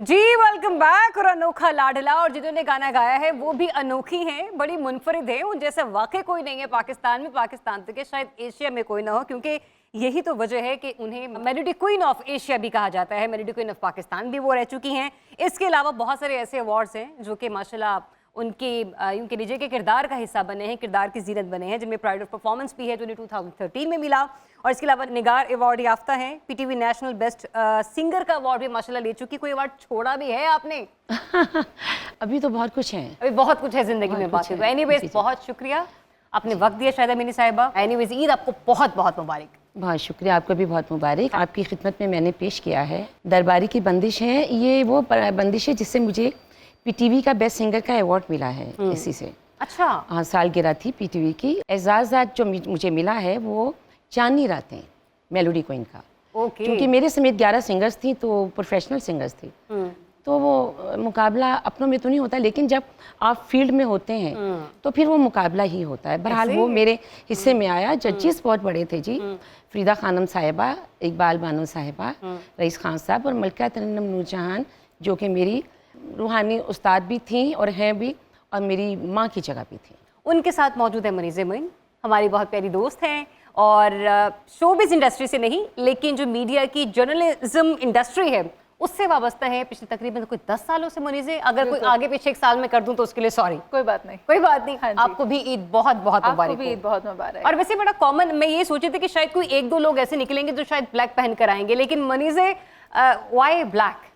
जी welcome back. और अनोखा लाडला और जिन्होंने गाना गाया है वो भी अनोखी हैं, बड़ी मुनफरिद है। उन जैसे वाकई कोई नहीं है पाकिस्तान में, पाकिस्तान तक के शायद एशिया में कोई ना हो, क्योंकि यही तो वजह है कि उन्हें मेलोडी क्वीन ऑफ एशिया भी कहा जाता है। मेलोडी क्वीन ऑफ पाकिस्तान भी वो रह चुकी हैं। इसके अलावा बहुत सारे ऐसे अवार्ड्स हैं जो कि माशाल्लाह उनकी यूं कह लीजिए कि किरदार का हिस्सा बने हैं, किरदार की जीनत बने हैं, जिनमें प्राइड ऑफ परफॉर्मेंस भी है जो 2013 में मिला। और इसके अलावा निगार अवार्ड याफ्ता हैं, पीटीवी नेशनल बेस्ट सिंगर का अवार्ड भी माशाल्लाह ले चुकी। कोई अवार्ड छोड़ा भी है आपने? अभी तो बहुत कुछ है, अभी बहुत कुछ है जिंदगी में बाकी। एनीवेज बहुत शुक्रिया, आपने वक्त दिया शायद अमीनी साहिबा। एनीवेज ईद आपको बहुत बहुत मुबारक। बहुत शुक्रिया, आपको भी बहुत मुबारक। आपकी खिदमत में मैंने पेश किया है दरबारी की बंदिश है। ये वो बंदिश है जिससे मुझे पीटीवी का बेस्ट सिंगर का अवार्ड मिला है। इसी से अच्छा, हाँ, सालगिरह थी पीटीवी की। एजाज़ात जो मुझे मिला है वो चांदनी रातें मेलोडी क्वीन का। ओके। क्योंकि मेरे समेत 11 सिंगर्स थी, तो प्रोफेशनल सिंगर्स थी, तो वो मुकाबला अपनों में तो नहीं होता, लेकिन जब आप फील्ड में होते हैं तो फिर वो मुकाबला ही होता है। बहरहाल वो मेरे हिस्से में आया। जजेस बहुत बड़े थे जी, फरीदा खानम साहिबा, इकबाल बानो साहिबा, रईस खान साहब और मलका तरन्नुम नूरजहां, जो कि मेरी रूहानी उस्ताद भी थी और हैं भी, और मेरी माँ की जगह भी थी। उनके साथ मौजूद है मनीज़ मोइन, हमारी बहुत प्यारी दोस्त हैं और शोबिज़ इंडस्ट्री से नहीं लेकिन जो मीडिया की जर्नलिज्म इंडस्ट्री है उससे वाबस्ता है पिछले तकरीबन कोई 10 सालों से। मनीज़े, अगर कोई आगे पीछे एक साल में कर दूं तो उसके लिए सॉरी। कोई बात नहीं, कोई बात नहीं। हाँ, आपको भी ईद बहुत बहुत मुबारक। आपको भी ईद बहुत मुबारक। और वैसे बड़ा कॉमन, मैं ये सोची थी कि शायद कोई एक दो लोग ऐसे निकलेंगे जो शायद ब्लैक पहन कर आएंगे, लेकिन मनीज़े व्हाई ब्लैक?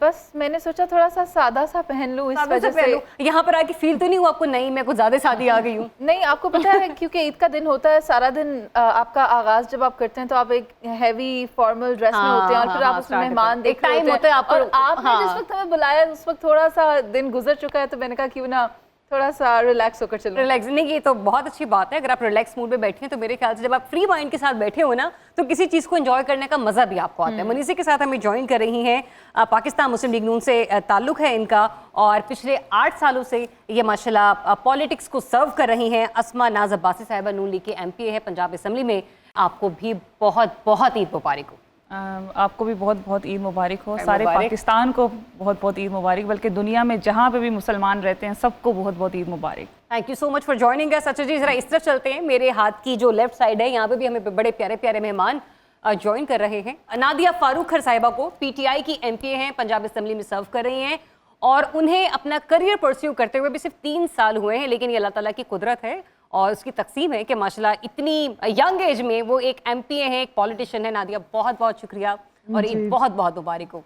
बस मैंने सोचा थोड़ा सा सादा सा पहन लूं, इस वजह से। यहाँ पर आके फील तो नहीं हुआ आपको नहीं मैं कुछ ज्यादा सादी आ गई हूँ? नहीं, आपको पता है क्योंकि ईद का दिन होता है, सारा दिन आपका आगाज जब आप करते हैं तो आप एक हैवी फॉर्मल ड्रेस में होते हैं और फिर आप उसमें मेहमान देख रहे होते हैं। और आपने जिस वक्त हमें बुलाया उस वक्त थोड़ा सा दिन गुजर चुका है, तो मैंने कहा क्यों ना थोड़ा सा रिलैक्स होकर चलो। रिलैक्स नहीं, ये तो बहुत अच्छी बात है। अगर आप रिलैक्स मूड में बैठे हैं तो मेरे ख्याल से जब आप फ्री माइंड के साथ बैठे हो ना तो किसी चीज़ को एंजॉय करने का मज़ा भी आपको आता है। मनीषा के साथ हमें ज्वाइन कर रही हैं, पाकिस्तान मुस्लिम लीग नून से ताल्लुक़ है इनका और पिछले 8 सालों से ये माशाल्लाह पॉलिटिक्स को सर्व कर रही हैं। अस्मा नाज अब्बासी साहिबा नून लीग के MP है पंजाब असम्बली में। आपको भी बहुत बहुत ईद मुबारक हो। आपको भी बहुत बहुत ईद मुबारक हो। सारे पाकिस्तान को बहुत बहुत ईद मुबारक, बल्कि दुनिया में जहाँ पे भी मुसलमान रहते हैं सबको बहुत बहुत ईद मुबारक। Thank you so much for joining us. अच्छा जी, जरा इस तरफ चलते हैं। मेरे हाथ की जो लेफ्ट साइड है यहाँ पे भी हमें बड़े प्यारे प्यारे मेहमान ज्वाइन कर रहे हैं। नादिया फारूक खर साहिबा को PTI की MP हैं, पंजाब असम्बली में सर्व कर रही हैं और उन्हें अपना करियर परस्यू करते हुए भी सिर्फ 3 साल हुए हैं, लेकिन ये अल्लाह ताला की कुदरत है और उसकी तकसीम है कि माशाल्लाह इतनी यंग एज में वो एक MP हैं, एक पॉलिटिशियन है। नादिया, बहुत बहुत शुक्रिया और ईद बहुत बहुत मुबारक हो।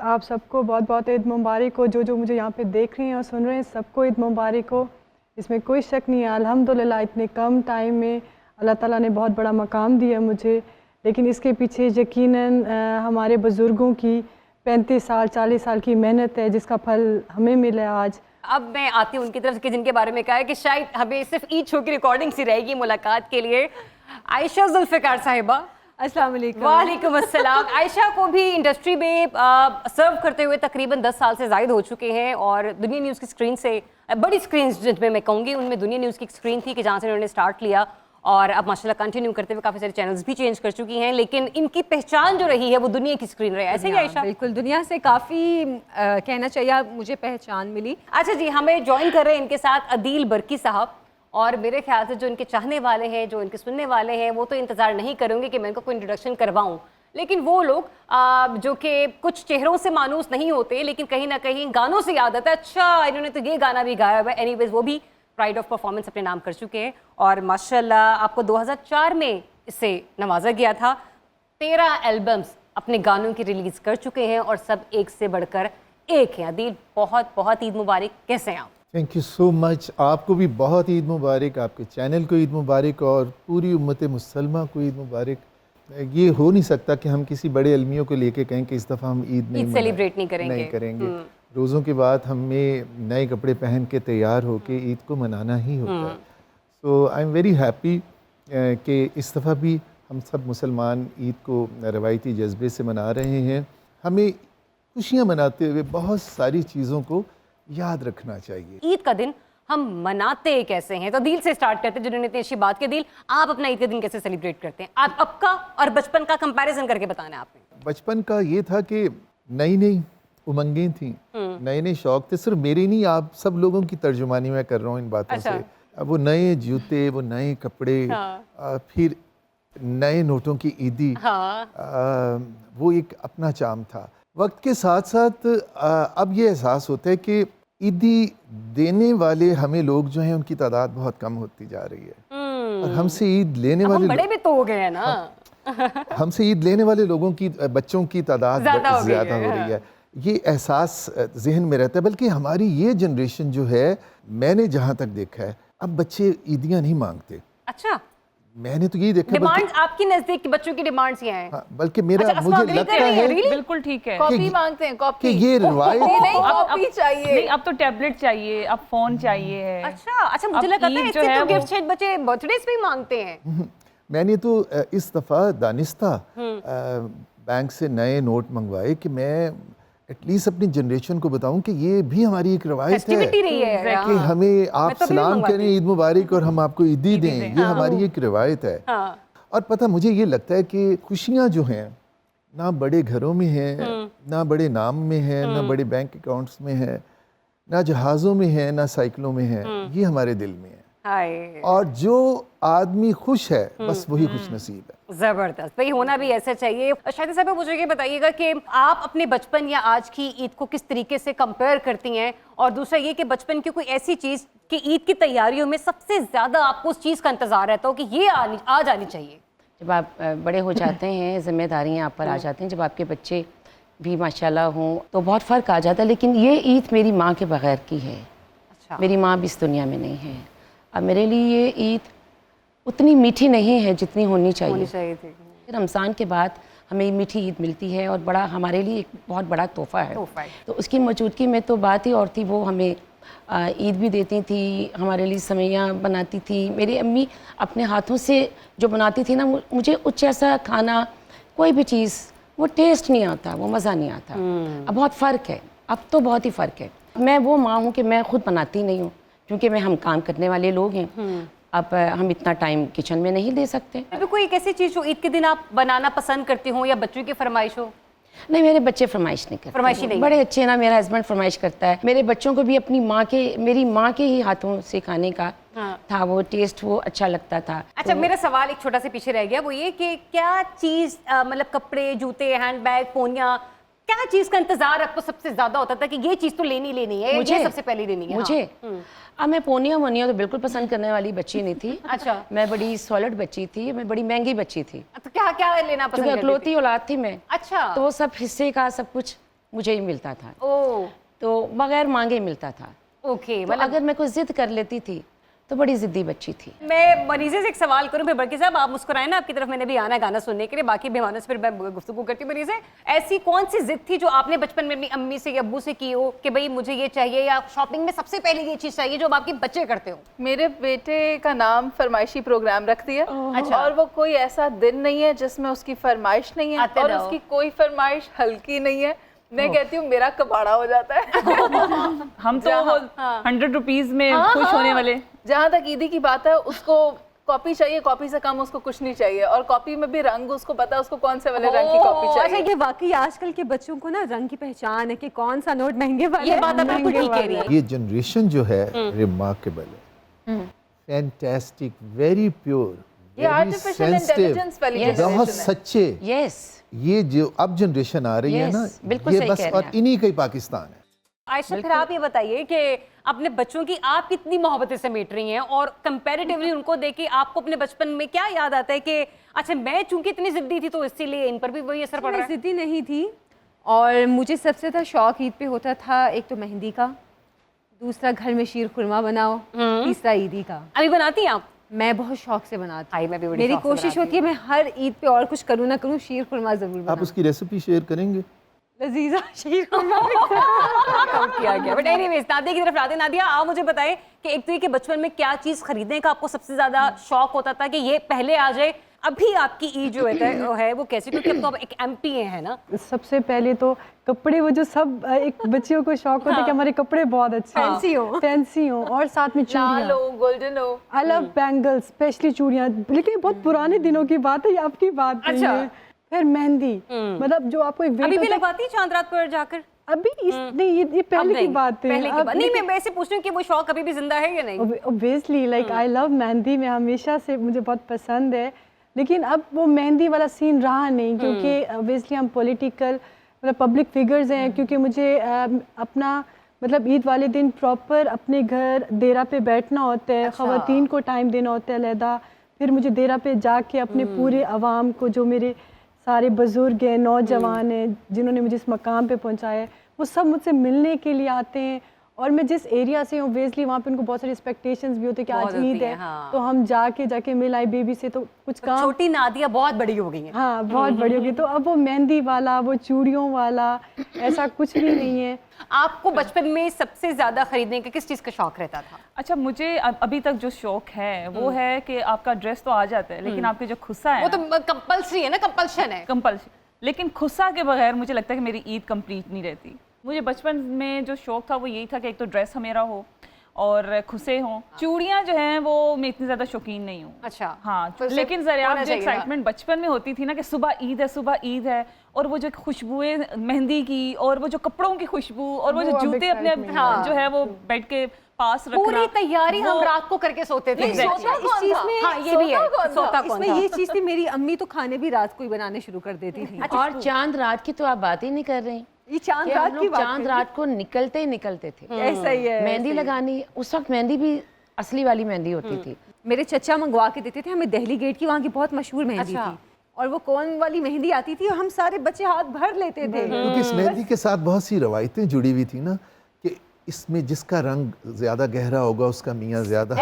आप सबको बहुत बहुत ईद मुबारक हो। जो जो मुझे यहाँ पे देख रहे हैं और सुन रहे हैं सबको ईद मुबारक हो, इसमें कोई शक नहीं है। अल्हम्दुलिल्लाह इतने कम टाइम में अल्लाह ताला ने बहुत बड़ा मकाम दिया मुझे, लेकिन इसके पीछे यकीनन हमारे बुज़ुर्गों की 35 साल 40 साल की मेहनत है जिसका फल हमें मिला आज। अब मैं आती हूँ उनकी तरफ के जिनके बारे में कहा है कि शायद हमें सिर्फ ईद शो की रिकॉर्डिंग सी रहेगी मुलाकात के लिए। आयशा जुल्फ़िकार साहिबा, अस्सलाम वालेकुम। वालेकुम अस्सलाम। आयशा को भी इंडस्ट्री में सर्व करते हुए तकरीबन 10 साल से ज़ायद हो चुके हैं और दुनिया न्यूज़ की स्क्रीन से, बड़ी स्क्रीन जिनमें मैं कहूँगी उनमें दुनिया न्यूज़ की स्क्रीन थी कि जहाँ से उन्होंने स्टार्ट लिया और अब माशाल्लाह कंटिन्यू करते हुए काफ़ी सारे चैनल्स भी चेंज कर चुकी हैं, लेकिन इनकी पहचान जो रही है वो दुनिया की स्क्रीन रही है। ऐसे ही आयशा? बिल्कुल, दुनिया से काफ़ी कहना चाहिए मुझे पहचान मिली। अच्छा जी, हमें ज्वाइन कर रहे हैं इनके साथ अदील बरकी साहब और मेरे ख्याल से जो इनके चाहने वाले हैं, जो इनके सुनने वाले हैं, वो तो इंतज़ार नहीं करेंगे कि मैं इनको कोई इंट्रोडक्शन करवाऊँ, लेकिन वो लोग जो कि कुछ चेहरों से मानूस नहीं होते लेकिन कहीं ना कहीं गानों से याद आता है, अच्छा इन्होंने तो ये गाना भी गाया हुआ है। एनीवेज वो भी प्राइड ऑफ परफॉर्मेंस अपने नाम कर चुके हैं और माशाल्लाह आपको 2004 में इससे नवाजा गया था। 13 एल्बम्स अपने गानों की रिलीज़ कर चुके हैं और सब एक से बढ़कर एक हैं। अदील, बहुत बहुत ईद मुबारक। कैसे हैं आप? Thank you so much. आपको भी बहुत ईद मुबारक, आपके चैनल को ईद मुबारक और पूरी उम्मत मुसलमा को ईद मुबारक। ये हो नहीं सकता कि हम किसी बड़े अलमियों को लेके कहें कि इस दफ़ा हम ईद सेलिब्रेट नहीं करेंगे। रोज़ों के बाद हमें नए कपड़े पहन के तैयार होके ईद को मनाना ही होता है। सो आई एम वेरी हैप्पी कि इस दफ़ा भी हम सब मुसलमान ईद को रवायती जज्बे से मना रहे हैं। हमें खुशियाँ मनाते हुए बहुत सारी चीज़ों को याद रखना चाहिए। ईद का दिन हम मनाते कैसे हैं? तो दिल से स्टार्ट करते हैं, जिन्होंने इतनी अच्छी बात की। दिल, आप अपना ईद का दिन कैसे सेलिब्रेट करते हैं? आप अब का और बचपन का कंपैरिजन करके बताना है आपने। बचपन का ये था कि नई नई उमंगें थी, नए नए शौक थे, सिर्फ मेरे नहीं, आप सब लोगों की तर्जुमानी मैं कर रहा हूँ इन बातों से। अब वो नए जूते, वो नए कपड़े, फिर नए नोटों की ईदी, वो एक अपना चाम था। वक्त के साथ साथ अब ये एहसास होता है कि ईदी देने वाले हमें लोग जो हैं उनकी तादाद बहुत कम होती जा रही है, और हमसे ईद लेने वाले बड़े भी तो हो गए हैं ना। हमसे ईद लेने वाले लोगों की, बच्चों की तादाद ज़्यादा हो रही है। ये एहसास जहन में रहता है। बल्कि हमारी ये जनरेशन जो है, मैंने जहाँ तक देखा है, अब बच्चे ईदियाँ नहीं मांगते। अच्छा, मैंने तो यही देखा। डिमांड्स आपकी नज़दीक की बच्चों की डिमांड्स ये हैं। हाँ, बल्कि मेरा मुझे लगता है बिल्कुल ठीक है कॉपी मांगते हैं, कॉपी। कि ये रिवायत नहीं, कॉपी चाहिए। नहीं, अब तो टैबलेट चाहिए, अब फोन चाहिए है। अच्छा, मुझे लगा था इससे तो गिफ्ट शायद बच्चे बर्थडेज पे मांगते हैं। मैंने तो इस दफ़ा दानिस्ता बैंक से नए नोट मंगवाए कि मैं एटलीस्ट अपनी जनरेशन को बताऊं कि ये भी हमारी एक रवायत है रही है कि हमें आप सलाम करें, ईद मुबारक, और हम आपको ईदी दें। ये हमारी एक रिवायत है। और पता मुझे ये लगता है कि खुशियाँ जो हैं ना बड़े घरों में हैं, ना बड़े नाम में हैं, ना बड़े बैंक अकाउंट्स में हैं, ना जहाज़ों में हैं, ना साइकिलों में हैं, ये हमारे दिल में है। और जो आदमी खुश है बस वही खुश नसीब है। जबरदस्त, भाई होना भी ऐसा चाहिए। शाहिदा साहब, मुझे ये बताइएगा कि आप अपने बचपन या आज की ईद को किस तरीके से कंपेयर करती हैं, और दूसरा ये कि बचपन की कोई ऐसी चीज़ कि ईद की तैयारियों में सबसे ज़्यादा आपको उस चीज़ का इंतज़ार रहता हो कि ये आ जानी चाहिए। जब आप बड़े हो जाते हैं, जिम्मेदारियाँ आप पर आ जाती हैं, जब आपके बच्चे भी माशाल्लाह हों तो बहुत फ़र्क आ जाता है। लेकिन ये ईद मेरी माँ के बगैर की है। अच्छा। मेरी माँ भी इस दुनिया में नहीं है। अब मेरे लिए ये ईद उतनी मीठी नहीं है जितनी होनी चाहिए थी। रमज़ान के बाद हमें मीठी ईद मिलती है, और बड़ा हमारे लिए एक बहुत बड़ा तोहफ़ा है। तो उसकी मौजूदगी में तो बात ही और थी। वो हमें ईद भी देती थी, हमारे लिए सवैयाँ बनाती थी। मेरी अम्मी अपने हाथों से जो बनाती थी ना, मुझे उस जैसा खाना, कोई भी चीज़, वो टेस्ट नहीं आता, वो मज़ा नहीं आता। अब बहुत फ़र्क है, अब तो बहुत ही फ़र्क है। मैं वो माँ हूँ कि मैं खुद बनाती नहीं हूँ, क्योंकि हम काम करने वाले लोग हैं। अब हम इतना टाइम किचन में नहीं दे सकते। अभी कोई एक ऐसी चीज़ जो ईद के दिन आप बनाना पसंद करती हो, या बच्चों की फरमाइश हो? नहीं, मेरे बच्चे फरमाइश नहीं करते। फरमाइशी नहीं बड़े अच्छे ना, मेरा हस्बैंड फरमाइश करता है। मेरे बच्चों को भी अपनी माँ के, मेरी माँ के ही हाथों से खाने का था वो टेस्ट, वो अच्छा लगता था। अच्छा, मेरा सवाल एक छोटा सा पीछे रह गया, वो ये कि क्या चीज़, मतलब कपड़े, जूते, हैंडबैग, पोनिया, क्या चीज़ का इंतजार आपको सबसे ज्यादा होता था कि ये चीज़ तो लेनी है, ये सबसे पहले लेनी है? मुझे अब मैं पोनिया वोनिया तो बिल्कुल पसंद करने वाली बच्ची नहीं थी। अच्छा। मैं बड़ी सॉलिड बच्ची थी, मैं बड़ी महंगी बच्ची थी। तो क्या क्या लेना पसंद करती थी? अकलौती औलाद थी मैं। अच्छा। तो वो सब हिस्से का सब कुछ मुझे ही मिलता था। ओह। तो बगैर मांगे मिलता था। ओके, मतलब अगर मैं कुछ जिद कर लेती थी तो बड़ी जिद्दी बच्ची थी। मैं मनीज़े से एक सवाल करूं, फिर बल्कि साहब आप मुस्कुराएं ना, आपकी तरफ मैंने भी आना गाना सुनने के लिए, बाकी मेहमानों से फिर मैं गुफ्तगू करती हूँ। मनीज़े, ऐसी कौन सी जिद थी जो आपने बचपन में अपनी अम्मी से या अब्बू से की हो कि भाई मुझे ये चाहिए, या शॉपिंग में सबसे पहले ये चीज़ चाहिए जो आपके बच्चे करते हो? मेरे बेटे का नाम फरमाइशी प्रोग्राम रख दिया। अच्छा। और वो कोई ऐसा दिन नहीं है जिसमें उसकी फरमाइश नहीं है, और उसकी कोई फरमाइश हल्की नहीं है। मैं कहती हूँ मेरा कबाड़ा हो जाता है। हम तो 100 रुपीज में खुश होने वाले। जहाँ तक ईदी की बात है, उसको कॉपी चाहिए, कॉपी से कम उसको कुछ नहीं चाहिए, और कॉपी में भी रंग उसको पता है उसको कौन से वाले रंग की कॉपी चाहिए। अच्छा, ये वाकई आजकल के बच्चों को ना रंग की पहचान है कि कौन सा नोट महंगे वाला ये बात आप बिल्कुल ठीक कह रही है। ये जनरेशन जो है रिमार्केबल है, फैंटास्टिक, वेरी प्योर, ये आर्टिफिशियल इंटेलिजेंस वाली जनरेशन बहुत है। सच्चे। यस, ये जो अब जनरेशन आ रही है ना, बिल्कुल ये सही बस कह रहे और हैं। इन्हीं का ही पाकिस्तान है। आयशा, फिर आप ये बताइए कि अपने बच्चों की आप कितनी मोहब्बतें समेट रही हैं, और कंपैरेटिवली उनको देख के आपको अपने बचपन में क्या याद आता है कि अच्छा मैं चूंकि इतनी जिद्दी थी तो इसीलिए इन पर भी वही असर पड़ रहा मैं है? जिद्दी नहीं थी, और मुझे सबसे ज़्यादा शौक ईद पे होता था, एक तो मेहंदी का, दूसरा घर में शीर खुरमा बनाओ, तीसरा ईदी का। अभी बनाती हैं आप? मैं बहुत शौक से बनाती हूँ। मैं भी बड़ी मेरी शौक से कोशिश बनाती होती है मैं हर ईद पे और कुछ करूँ ना करूँ, शीर खुरमा जरूर आप बनाऊं। उसकी रेसिपी शेयर करेंगे? लजीजा शीर खुरमा काउंट किया गया। बट एनीवेज, नादिया की तरफ आते हैं। नादिया, आप मुझे बताएं कि एक तो ये कि बचपन में क्या चीज़ खरीदने का आपको सबसे ज़्यादा शौक होता था कि ये पहले आ जाए? अभी आपकी ईद जो है वो कैसी, क्योंकि अब तो आप एक MP है ना? सबसे पहले तो कपड़े, वो जो सब एक बच्चियों को शौक होता है कि हमारे कपड़े बहुत अच्छे फैंसी हो, और साथ में लाल चूड़ियाँ हो, गोल्डन हो, आई लव बैंगल्स, स्पेशली चूड़ियाँ, लेकिन बहुत पुराने दिनों की बात है, ये आपकी बात नहीं है। फिर मेहंदी, मतलब जो आपको एक अभी भी लगवाती है चांद रात पर जाकर? अभी नहीं, ये अब पहले की नहीं, बात है। पहले की बात नहीं, मैं वैसे पूछ रही हूँ कि वो शौक अभी भी जिंदा है या नहीं? Obviously like I love mehndi, मैं हमेशा से, मुझे बहुत पसंद है, लेकिन अब वो मेहंदी वाला सीन रहा नहीं, क्योंकि ऑब्वियसली हम पॉलिटिकल मतलब पब्लिक फिगर्स हैं, क्योंकि मुझे अपना मतलब ईद वाले दिन प्रॉपर अपने घर देरा पे बैठना होता है, ख़वातीन को टाइम देना होता है अलहदा, फिर मुझे देरा पे जाके अपने पूरे अवाम को, जो मेरे सारे बुज़ुर्ग हैं, नौजवान हैं, जिन्होंने मुझे इस मकाम पे पहुंचाया है, वो सब मुझसे मिलने के लिए आते हैं। और मैं जिस एरिया से हूँ ऑब्वियसली वहाँ पे उनको बहुत सारी एक्सपेक्टेशंस भी होते हैं कि आज ईद है, तो हम जाके मिल आए बेबी से, तो कुछ काम, छोटी नादिया बहुत बड़ी हो गई है। हाँ बहुत बड़ी होगी। तो अब वो मेहंदी वाला, वो चूड़ियों वाला, ऐसा कुछ भी नहीं है। आपको बचपन में सबसे ज्यादा खरीदने का किस चीज का शौक रहता था? अच्छा, मुझे अभी तक जो शौक है वो है कि आपका ड्रेस तो आ जाता है, लेकिन आपके जो खुस्सा है वो तो कंपल्सरी है ना, कंपल्शन है। कंपल्सरी, लेकिन खुस्सा के बगैर मुझे लगता है कि मेरी ईद कंप्लीट नहीं रहती। मुझे बचपन में जो शौक था वो यही था कि एक तो ड्रेस मेरा हो और खुसे हों। चूड़ियाँ जो हैं वो मैं इतनी ज़्यादा शौकीन नहीं हूँ। अच्छा, हाँ, तो लेकिन ज़रा जो एक्साइटमेंट बचपन में होती थी ना कि सुबह ईद है, और वो जो खुशबुएं मेहंदी की, और वो जो कपड़ों की खुशबू, और वो जो जूते अपने जो है वो बेड के पास रखना, पूरी तैयारी हम रात को करके सोते थे। इस चीज में हाँ, ये भी है, सोता कौन इसमें था? ये चीज थी, मेरी अम्मी तो खाने भी रात को ही बनाने शुरू कर देती थी। और चांद रात की तो आप बात ही नहीं कर रही, ये चांद कि हम रात की लोग बात चांद रात को निकलते ही निकलते थे। ऐसा ही है। मेहंदी लगानी, उस वक्त मेहंदी भी असली वाली मेहंदी होती थी। मेरे चचा मंगवा के देते थे हमें, दिल्ली गेट की वहाँ की बहुत मशहूर मेहंदी थी, और वो कौन वाली मेहंदी आती थी और हम सारे बच्चे हाथ भर लेते थे। क्योंकि इस मेहंदी के साथ बहुत सी रवायतें जुड़ी हुई थी ना, कि इसमें जिसका रंग ज्यादा गहरा होगा उसका मियाँ ज्यादा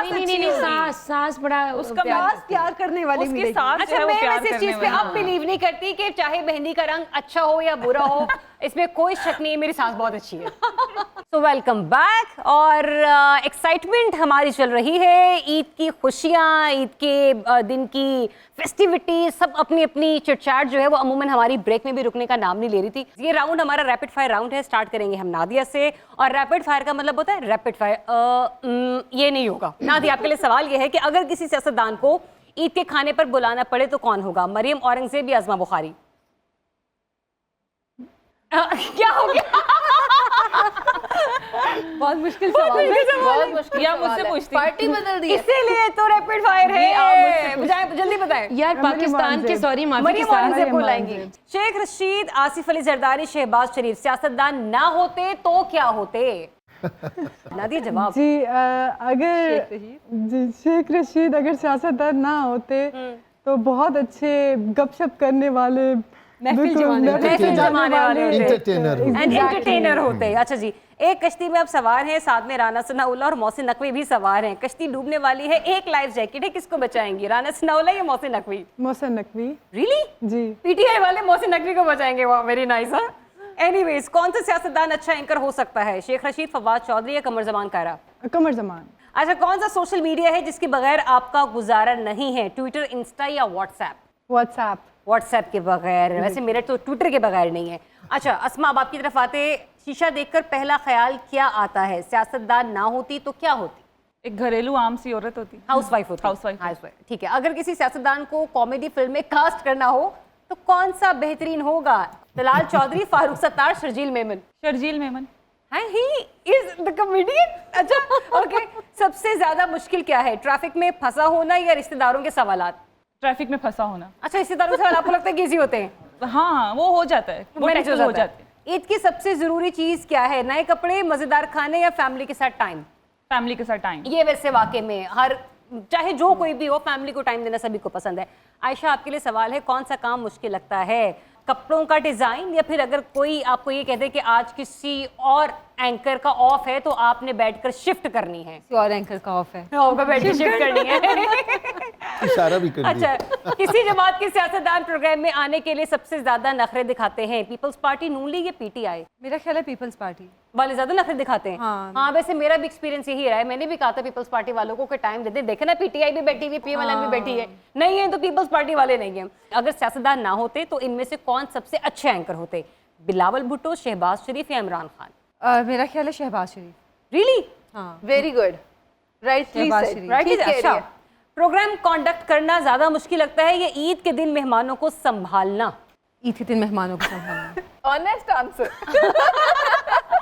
नहीं, सास बड़ा उसका प्यार करने वाली उसके मिलेगी। साथ अच्छा, मैं वैसे इस चीज पे अब बिलीव नहीं करती कि चाहे मेहंदी का रंग अच्छा हो या बुरा हो, इसमें कोई शक नहीं है, मेरी सास बहुत अच्छी है। सो वेलकम बैक, और एक्साइटमेंट हमारी चल रही है, ईद की खुशियाँ, ईद के दिन की फेस्टिविटी, सब अपनी अपनी चिटचैट जो है वो अमूमन हमारी ब्रेक में भी रुकने का नाम नहीं ले रही थी। ये राउंड हमारा रैपिड फायर राउंड है, स्टार्ट करेंगे हम नादिया से, और रैपिड फायर का मतलब होता है रैपिड फायर, ये नहीं होगा। नादिया, आपके लिए सवाल ये है कि अगर किसी सियासतदान को ईद के खाने पर बुलाना पड़े तो कौन होगा? मरियम औरंगजेब या आज़मा बुखारी? क्या हो गया? बहुत मुश्किल सवाल है, बहुत मुश्किल या सवाल मुझसे है। पूछती पार्टी बदल दी है। इसीलिए तो रैपिड फायर है। बताएं, जल्दी बताएं। यार पाकिस्तान के, सॉरी माफी के मरियम साथ औरंगजेब बुलाएंगी। शेख रशीद, आसिफ अली जरदारी, शहबाज शरीफ सियासतदान ना होते तो क्या होते? नादिया जवाब। जी अगर शेख रशीद अगर सियासतदान ना होते तो बहुत अच्छे गपशप करने वाले, महफिल जमाने वाले एंटरटेनर होते। अच्छा जी, एक कश्ती में अब सवार हैं, साथ में राना सनाउल्लाह और मोहसिन नकवी भी सवार हैं। कश्ती डूबने वाली है, एक लाइफ जैकेट है, किसको बचाएंगी? राना सनाउल्लाह या मोहसिन नकवी? मोहसिन नकवी। रियली? जी, पीटीआई वाले मोहसिन नकवी को बचाएंगे। वाह, वेरी नाइस। एनीवेज, कौन सा सियासतदान अच्छा एंकर हो सकता है? शेख रशीद, फवाद चौधरी या कमर जमान कायरा? कमर जमान। अच्छा, कौन सा सोशल मीडिया है जिसके बगैर आपका गुजारा नहीं है? ट्विटर, इंस्टा या व्हाट्सएप? व्हाट्सएप। व्हाट्सएप के बगैर, वैसे मेरा तो ट्विटर के बगैर नहीं है। अच्छा अस्मा, अब आपकी तरफ आते, शीशा देखकर पहला ख्याल क्या आता है? सियासतदान ना होती तो क्या होती? एक घरेलू आम सी औरत होती, हाउसवाइफ होती। हाउसवाइफ। ठीक है। अगर किसी सियासतदान को कॉमेडी फिल्म में कास्ट करना हो तो कौन सा बेहतरीन होगा? Talal Chaudhry, Farooq Sattar, Sharjeel Memon? Sharjeel Memon. He is the comedian. अच्छा ओके। सबसे ज्यादा मुश्किल क्या है? ट्रैफिक में फंसा होना या रिश्तेदारों के सवालात? ट्रैफिक में फंसा होना। अच्छा, रिश्तेदारों के सवाल आपको लगता है कि इजी होते हैं? हाँ, वो हो जाता है, वो मैनेज हो जाते हैं। ईद की सबसे जरूरी चीज क्या है? नए कपड़े, मजेदार खाने या फैमिली के साथ टाइम? फैमिली के साथ टाइम। ये वैसे वाकई में हर, चाहे जो कोई भी हो, फैमिली को टाइम देना सभी को पसंद है। आयशा, आपके लिए सवाल है, कौन सा काम मुश्किल लगता है? कपड़ों का डिजाइन, या फिर अगर कोई आपको ये कहते कि आज किसी और एंकर का ऑफ है तो आपने बैठकर शिफ्ट करनी है? किसी और एंकर का ऑफ है, आपको बैठकर शिफ्ट करनी है। इशारा भी कर दिया। अच्छा, किसी जमात के सियासतदान प्रोग्राम में आने के लिए सबसे ज्यादा नखरे दिखाते हैं? पीपल्स पार्टी, नून लीग या पीटीआई? मेरा ख्याल है पीपल्स पार्टी वाले ज्यादा नखरे दिखाते हैं। हाँ, वैसे मेरा भी एक्सपीरियंस यही रहा है। मैंने भी कहा था पीपल्स पार्टी वालों को टाइम देते, देखे ना पीटीआई भी बैठी हुई है, पीएमएलएन भी बैठी है, नहीं है तो पीपल्स पार्टी वाले नहीं है। अगर सियासतदान ना होते तो इनमें से कौन सबसे अच्छे एंकर होते? बिलावल भुट्टो, शहबाज शरीफ या इमरान खान? मेरा ख्याल है शहबाज शरीफ। रियली? हाँ, वेरी गुड, शहबाज शरीफ। राइट। अच्छा, प्रोग्राम कंडक्ट करना ज्यादा मुश्किल लगता है या ईद के दिन मेहमानों को संभालना? ईद के दिन मेहमानों को संभालना। Honest answer.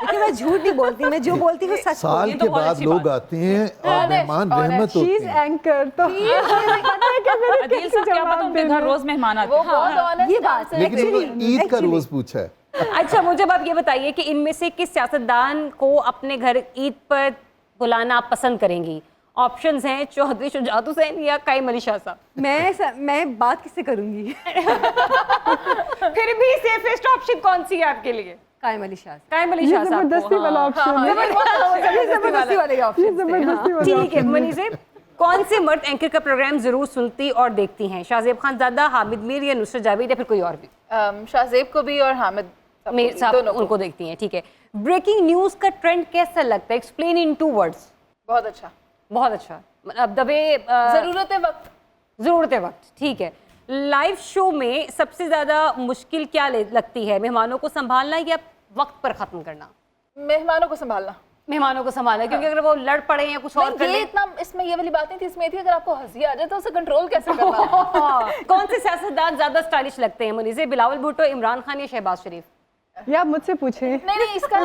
देखिए मैं झूठ नहीं बोलती, मैं जो बोलती हूँ सच साल बोलती के बहुत बाद अच्छी लोग बात आते हैं और मेहमान रहमत शी होते इज हैं। एंकर, तो अदील साहब क्या पता उनके घर रोज मेहमान आते वो हैं। बहुत ऑनेस्ट ये बात आंसर। लेकिन उन्होंने ईद का रोज पूछा है। अच्छा मुझे अब आप ये बताइए कि इनमें से किस सियासतदान को अपने घर ईद पर बुलाना आप पसंद करेंगी? ऑप्शंस हैं चौधरी शुजात हुसैन या कायम अली शाह साहब। मैं बात किससे करूंगी? फिर भी सेफेस्ट ऑप्शन कौन सी है आपके लिए? कायम अली शाह। कायम अली ये शाह साहब जबरदस्ती वाला ऑप्शन है, जबरदस्ती वाले ये ऑप्शन जबरदस्ती वाला ठीक है। मनी से कौन से मर्द एंकर का प्रोग्राम जरूर सुनती और देखती हैं? शाहजेब खानजादा, हामिद मीर या नुसरत जावेद या फिर कोई और भी? शाहजेब को भी और हामिद मीर साहब उनको देखती हैं। ठीक है। ब्रेकिंग न्यूज का ट्रेंड कैसा लगता है? Explain in 2 words। बहुत अच्छा। बहुत अच्छा। मतलब दबे जरूरत वक्त। ज़रूरत वक्त। ठीक है। लाइव शो में सबसे ज़्यादा मुश्किल क्या लगती है? मेहमानों को संभालना या वक्त पर ख़त्म करना? मेहमानों को संभालना। मेहमानों को संभालना, क्योंकि अगर वो लड़ पड़े या कुछ और कर ये लें। इतना इसमें ये वाली बात नहीं थी, इसमें ये थी अगर आपको हंसी आ जाए तो उसे कंट्रोल कैसे करना। कौन से सियासतदान ज़्यादा स्टाइलिश लगते हैं? मुनीज़े, बिलावल भुट्टो, इमरान खान या शहबाज शरीफ? ये आप मुझसे पूछे। नहीं, इसका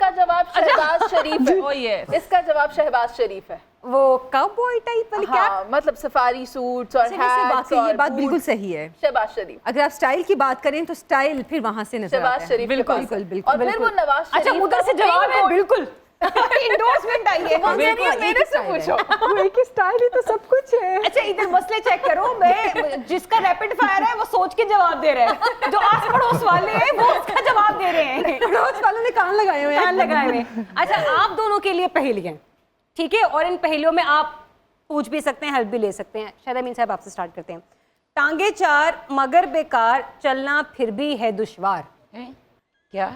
जवाब शहबाज शरीफ है। Oh, yes. इसका जवाब शहबाज शरीफ है। वो काउबॉय टाइप वाली कैप? हाँ, मतलब सफारी सूट्स और हैट्स ये और बात बिल्कुल बूट्स। सही है। शहबाज शरीफ। अगर आप स्टाइल की बात करें तो स्टाइल फिर वहां से नजर आता शहबाज है। शरीफ के बिल्कुल पास है। बिल्कुल और फिर वो नवाज शरीफ। अच्छा उधर से का जवाब है। वो बिल्कुल इंडोर्समेंट आई है। मेरे से पूछो। वो एक ही स्टाइल ही तो सब कुछ है। अच्छा इधर मसले चेक करो। मैं जिसका रैपिड फायर है वो सोच के जवाब दे रहा है, जो आस पड़ोस वाले हैं वो उसका जवाब दे रहे हैं। पड़ोस वालों ने कान लगाए हुए हैं। कान लगाए हुए। अच्छा आप दोनों के लिए पहेलियां, ठीक है, और इन पहेलियों में आप पूछ भी सकते हैं, हेल्प भी ले सकते हैं। शायद अमीन साहब आपसे स्टार्ट करते हैं। टांगे 4 मगर बेकार, चलना फिर भी है दुश्वार। क्या?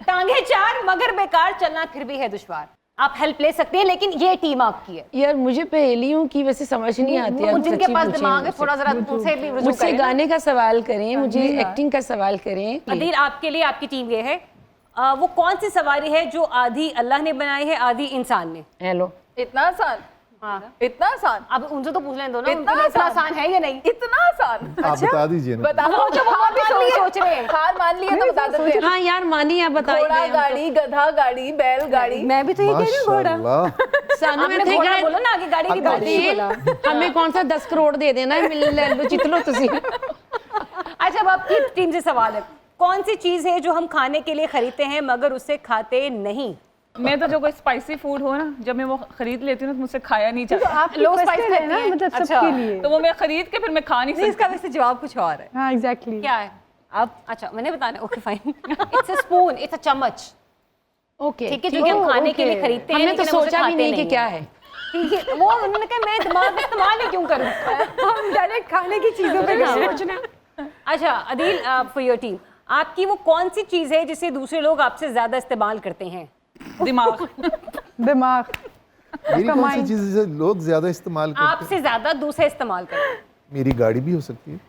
टांगे 4 मगर बेकार, चलना फिर भी है दुश्वार। आप हेल्प ले सकते हैं, लेकिन ये टीम आपकी है। यार मुझे पहेलियों की वैसे समझ नहीं आती है। जिनके पास दिमाग है थोड़ा जरा उनसे भी रुजू मुझसे करें ना। गाने का सवाल करें, मुझे एक्टिंग का सवाल करें। अदील आपके लिए आपकी टीम ये है। वो कौन सी सवारी है जो आधी अल्लाह ने बनाई है आधी इंसान ने? हेलो। इतना आसान? हाँ। इतना आसान? अब उनसे तो पूछ लें दो ना, इतना उनके लिए इतना आसान? आसान है या नहीं? इतना आसान? आप बता दीजिए ना। बता वो जो वो भी सोच रहे हैं। हार मान लिया तो बता देते हैं। हाँ यार मानी आप बताइए। घोड़ा गाड़ी, गधा गाड़ी, बैल गाड़ी। मैं भी तो ये कह रही हूँ घोड़ा। माशाल्लाह। सानू में आपने थे घोड़ा बोला ना, आगे गाड़ी की बात नहीं बोला। हमें कौन सा 10 करोड़ दे देना है, ले लो जित लो तुसी। अच्छा अब आपकी टीम से सवाल है। कौन सी चीज है जो हम खाने के लिए खरीदते हैं मगर उसे खाते नहीं? मैं तो जो कोई स्पाइसी फूड हो ना, जब मैं वो खरीद लेती हूँ ना तो मुझसे खाया नहीं तो जाता। आपकी लो question स्पाइस है ना, खाती हैं। मतलब अच्छा। सबके लिए। तो वो मैं खरीद के फिर मैं खा नहीं नहीं, सकती। इसका वैसे जवाब कुछ और है। हाँ एग्जैक्टली। क्या है? आप अच्छा मैंने बताना। Okay fine. It's a spoon, it's a चम्मच। ओके ठीक है, जो कि हम खाने के लिए खरीदते हैं हमने तो लेकिन हम उसे सोचा भी खाते नहीं कि क्या है। ठीक है, वो उन्होंने कहा मैं दिमाग इस्तेमाल ही क्यों करूं। हम डायरेक्ट खाने की चीजों पे सोचना। अच्छा अदील फॉर योर टीम, आपकी वो कौन सी चीज है जिसे दूसरे लोग आपसे ज्यादा इस्तेमाल करते हैं? दिमाग। दिमाग। मेरी कौन सी चीज़ है लोग ज्यादा इस्तेमाल करते हैं? आपसे ज्यादा दूसरे इस्तेमाल करते हैं। मेरी गाड़ी भी हो सकती है।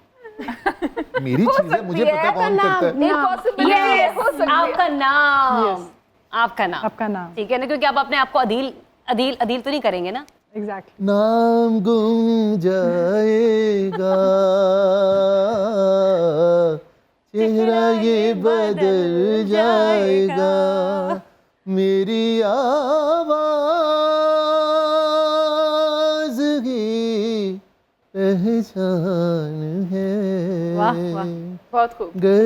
मेरी चीज है, मुझे पता कौन करता है। Impossible हो सकती है। आपका नाम। आपका नाम। आपका नाम। ठीक है ना, क्योंकि आप अपने आप को अदील अदील अदील तो नहीं करेंगे ना? एग्जैक्टली। नाम गुम जाएगा, चेहरा ये बदल जाएगा, मेरी आवाज की पहचान है। वाह वाह। बहुत खूब, गर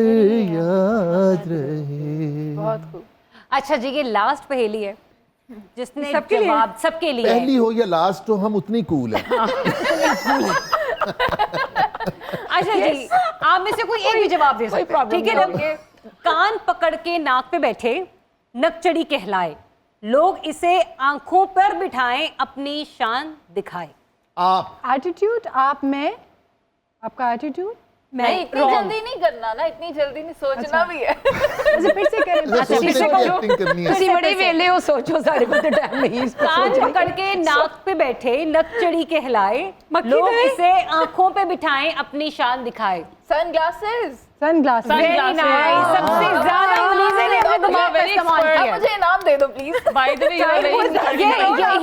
याद रहे। बहुत खूब। अच्छा जी, ये लास्ट पहेली है जिसने सबके लिए? जवाब सबके लिए है। पहली हो या लास्ट हो, हम उतनी कूल हैं। अच्छा जी, आप में से कोई एक भी जवाब दे सकते हैं, ठीक है ना? कान पकड़ के नाक पे बैठे, नकचड़ी कहलाए, लोग इसे आंखों पर बिठाएं, अपनी शान दिखाए। आप एटीट्यूड। आप में आपका एटीट्यूड। नहीं इतनी जल्दी नहीं करना ना, इतनी जल्दी नहीं सोचना भी है। अच्छा फिर से करें। अच्छा, सोचने की एक्टिंग करनी है। ਤੁਸੀਂ बड़े वेले हो, सोचो सारे को तो टाइम नहीं इसको कान सोचने पकड़ के नाक पे बैठे, नक चढ़ी के हिलाए, लोग इसे आंखों पे बिठाएं, अपनी शान दिखाए। Sunglasses, sunglasses. वेरी नाइस, सबसे ज्यादा मुनीज़े ने अपने दिमाग का इस्तेमाल किया। मुझे इनाम दे दो please. By the way you are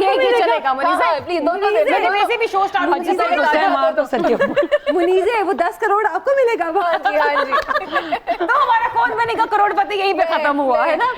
ये चलेगा मुनीज़े, प्लीज दोनों दे मुनीज़े वैसे भी शो स्टार्ट हो चुका है। मुनीज़े वो 10 करोड़ आपको मिलेगा। हाँ जी हाँ जी। तो हमारा कौन बनेगा करोड़पति यहीं पे खत्म हुआ है ना।